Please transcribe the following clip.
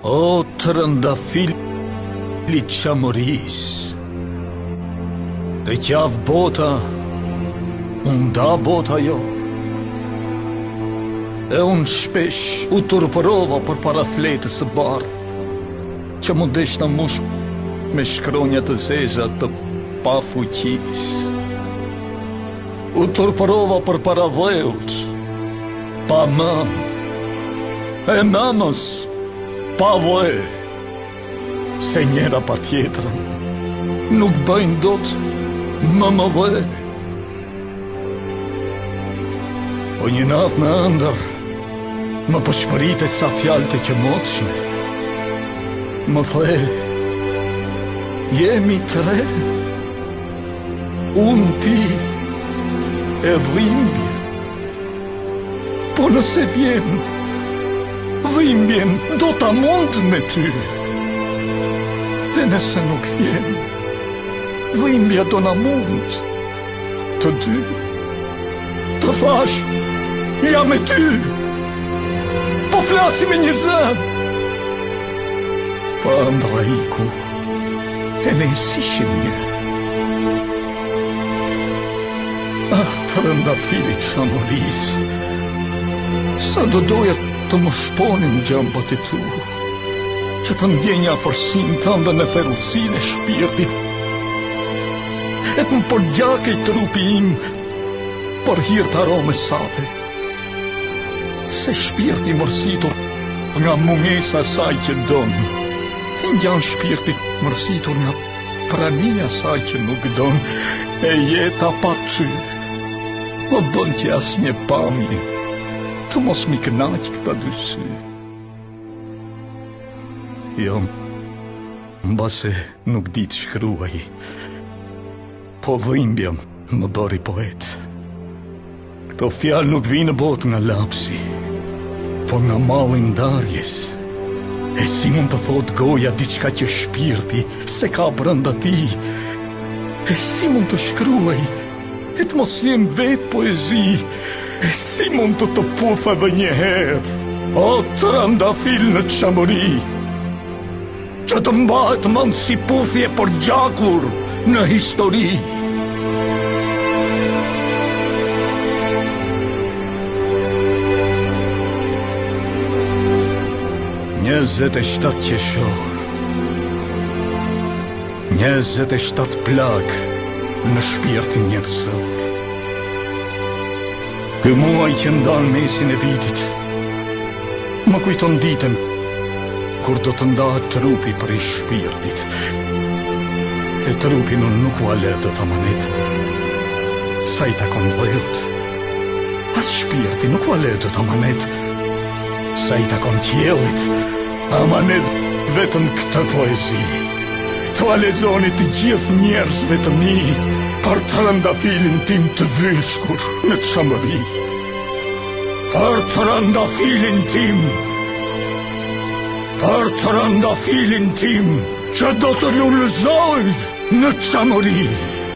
O të rëndafili qamoris, dhe qavë bota, unë da bota jo. E unë shpesh u turpërova për para fletës së bardhë, që mu desh në mush me shkronja të zeza të pa fuqis. U turpërova për para dheut, pa mamë, e mamës, pa vë, se njëra pa tjetrën, nuk bëjnë dot më vë. O një natë në ëndër, më pëshpëritet sa fjalë të qëmotshme. Më the, jemi tre, unë ti e dhimbje. Po nëse vjen, dhimbjen do ta mund me ty. Dhe nëse nuk vjen, dhimbja do na mund të dy. Të thash, ja me ty, po flasi me një zë. Pa ëndra iku, e ne isishim një. Ah, të rëndafili qamoris, sa do doja të më shponin gjëmbat e tu, që të ndjenja forsin të ndë në ferëlsin e shpirtit, e të më përgjake i trupi im për hirtë arome sate, se shpirti mërsitur nga mungesa saj që donë, ngjan shpirtit mërsitur nga prania saj që nuk donë, e jeta pa ty, më bën që as një pamje, të mos mi kënaq këta dy sy. Jo, mbase nuk di të shkruaj, po dhimbja më bëri poet. Këto fjalë nuk vinë bot nga lapsi, po nga malli ndarjes. E si mund të thot goja diçka që shpirti se ka brenda ti? E si mund të shkruaj, e të mos jem vet poezi? E si mund të të puthe dhe një herë, o të rëndafil në qamëri, që të mbahet mënd si puthje për gjakur në histori. Njëzet e 7 qeshor, 27 plag në shpirtin njerëzor. Ky muaj që ndan mesin e vitit, më kujton ditën kur do të ndahet trupi për i shpirtit. E trupi nuk vale do të amanet, sa i takon dhejut. As shpirti nuk vale do të amanet, sa i takon qjellit. Amanet vetëm këtë poezi, të alezoni të gjithë njerëzve të mi, për të rëndafilin tim të vyshkur në qamëri. Për të rëndafilin tim, për të rëndafilin tim, që do të lullëzoj në qamëri.